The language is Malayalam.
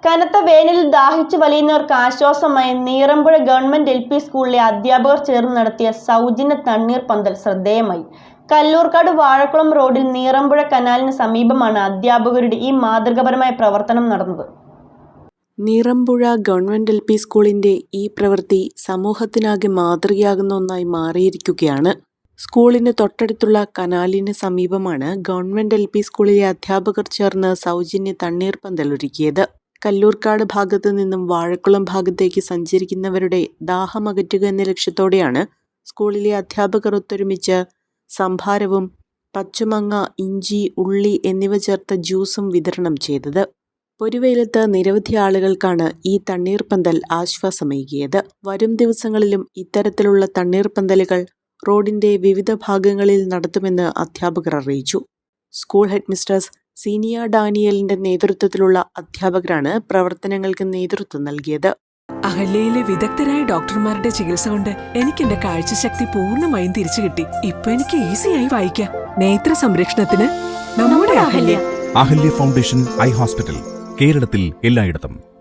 കനത്ത വേനലിൽ ദാഹിച്ചു വലയുന്നവർക്ക് ആശ്വാസമായി നീറമ്പുഴ ഗവൺമെന്റ് LP സ്കൂളിലെ അധ്യാപകർ ചേർന്ന് നടത്തിയ സൗജന്യ തണ്ണീർ പന്തൽ ശ്രദ്ധേയമായി. കല്ലൂർക്കാട് വാഴക്കുളം റോഡിൽ നീറമ്പുഴ കനാലിന് സമീപമാണ് അധ്യാപകരുടെ ഈ മാതൃകാപരമായ പ്രവർത്തനം നടന്നത്. നീറമ്പുഴ ഗവൺമെന്റ് LP സ്കൂളിന്റെ ഈ പ്രവൃത്തി സമൂഹത്തിനാകെ മാതൃകയാകുന്ന ഒന്നായി മാറിയിരിക്കുകയാണ്. സ്കൂളിന് തൊട്ടടുത്തുള്ള കനാലിന് സമീപമാണ് ഗവൺമെന്റ് LP സ്കൂളിലെ അധ്യാപകർ ചേർന്ന് സൗജന്യ തണ്ണീർ പന്തൽ ഒരുക്കിയത്. കല്ലൂർക്കാട് ഭാഗത്തു നിന്നും വാഴക്കുളം ഭാഗത്തേക്ക് സഞ്ചരിക്കുന്നവരുടെ ദാഹമകറ്റുക എന്ന ലക്ഷ്യത്തോടെയാണ് സ്കൂളിലെ അധ്യാപകർ ഒത്തൊരുമിച്ച് സംഭാരവും പച്ചമാങ്ങ, ഇഞ്ചി, ഉള്ളി എന്നിവ ചേർത്ത ജ്യൂസും വിതരണം ചെയ്തത്. പൊരുവെയിലത്ത് നിരവധി ആളുകൾക്കാണ് ഈ തണ്ണീർപ്പന്തൽ ആശ്വാസമേകിയത്. വരും ദിവസങ്ങളിലും ഇത്തരത്തിലുള്ള തണ്ണീർപ്പന്തലുകൾ റോഡിന്റെ വിവിധ ഭാഗങ്ങളിൽ നടത്തുമെന്ന് അധ്യാപകർ അറിയിച്ചു. സ്കൂൾ ഹെഡ് മിസ്റ്റേഴ്സ് സീനിയ ഡാനിയലിന്റെ നേതൃത്വത്തിലുള്ള അധ്യാപകരാണ് പ്രവർത്തനങ്ങൾക്ക് നേതൃത്വം നൽകിയത്. അഹല്യയിലെ വിദഗ്ധരായ ഡോക്ടർമാരുടെ ചികിത്സ കൊണ്ട് എനിക്ക് എന്റെ കാഴ്ചശക്തി പൂർണ്ണമായും തിരിച്ചു കിട്ടി. ഇപ്പൊ എനിക്ക് ഈസിയായി വായിക്കാം. നേത്ര സംരക്ഷണത്തിന് നമ്മുടെ Ahalya. Ahalya foundation eye hospital, കേരളത്തിൽ എല്ലായിടത്തും.